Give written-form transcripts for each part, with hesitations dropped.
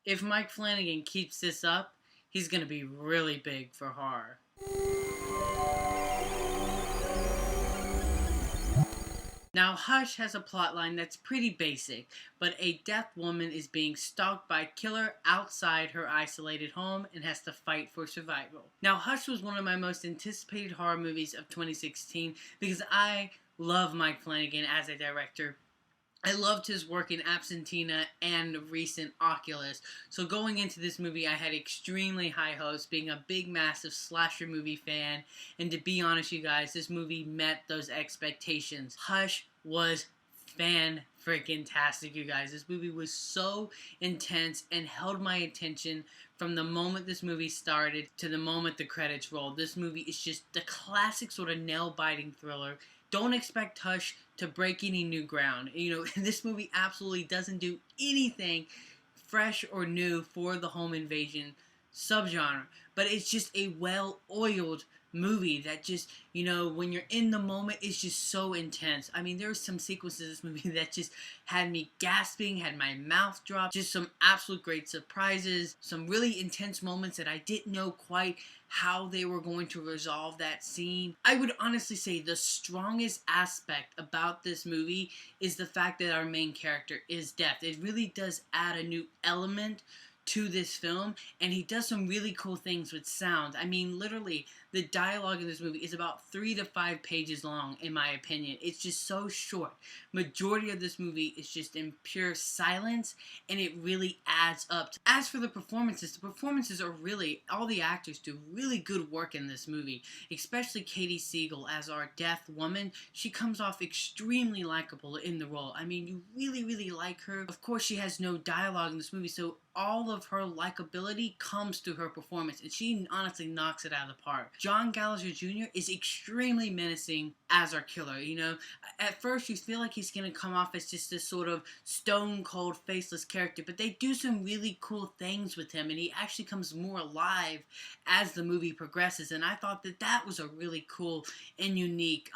If Mike Flanagan keeps this up, he's going to be really big for horror. Now, Hush has a plotline that's pretty basic, but a deaf woman is being stalked by a killer outside her isolated home and has to fight for survival. Now, Hush was one of my most anticipated horror movies of 2016 because I love Mike Flanagan as a director. I loved his work in Absentina and recent Oculus. So going into this movie, I had extremely high hopes, being a big, massive slasher movie fan. And to be honest, you guys, this movie met those expectations. Hush was fan-freaking-tastic, you guys. This movie was so intense and held my attention from the moment this movie started to the moment the credits rolled. This movie is just the classic sort of nail-biting thriller. Don't expect Hush to break any new ground. You know, this movie absolutely doesn't do anything fresh or new for the home invasion subgenre, but it's just a well-oiled movie that just, you know, when you're in the moment, it's just so intense. I mean, there's some sequences in this movie that just had me gasping, had my mouth drop, just some absolute great surprises, some really intense moments that I didn't know quite how they were going to resolve that scene. I would honestly say the strongest aspect about this movie is the fact that our main character is deaf. It really does add a new element to this film, and he does some really cool things with sound. I mean, literally, the dialogue in this movie is about 3 to 5 pages long, in my opinion. It's just so short. Majority of this movie is just in pure silence, and it really adds up. As for the performances are really, all the actors do really good work in this movie, especially Katie Siegel as our deaf woman. She comes off extremely likable in the role. I mean, you really, really like her. Of course, she has no dialogue in this movie, so all of her likability comes through her performance, and she honestly knocks it out of the park. John Gallagher Jr. is extremely menacing as our killer. You know, at first you feel like he's going to come off as just this sort of stone cold, faceless character, but they do some really cool things with him, and he actually comes more alive as the movie progresses, and I thought that that was a really cool and unique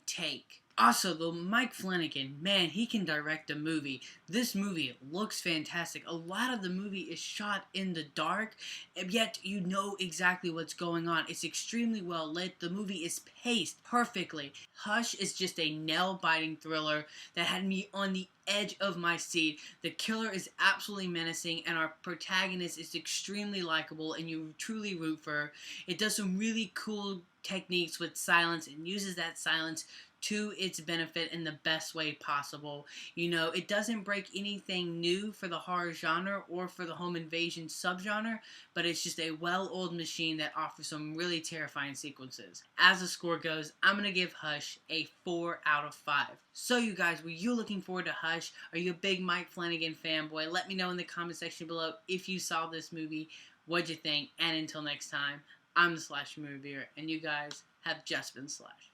take. Also, though, Mike Flanagan, man, he can direct a movie. This movie looks fantastic. A lot of the movie is shot in the dark, and yet you know exactly what's going on. It's extremely well lit. The movie is paced perfectly. Hush is just a nail-biting thriller that had me on the edge of my seat. The killer is absolutely menacing, and our protagonist is extremely likable, and you truly root for her. It does some really cool techniques with silence and uses that silence to its benefit in the best way possible. You know, it doesn't break anything new for the horror genre or for the home invasion subgenre, but it's just a well-oiled machine that offers some really terrifying sequences. As the score goes, I'm going to give Hush a 4 out of 5. So you guys, were you looking forward to Hush? Are you a big Mike Flanagan fanboy? Let me know in the comment section below if you saw this movie, what'd you think, and until next time, I'm the Slash Movie Reviewer, and you guys have just been Slash.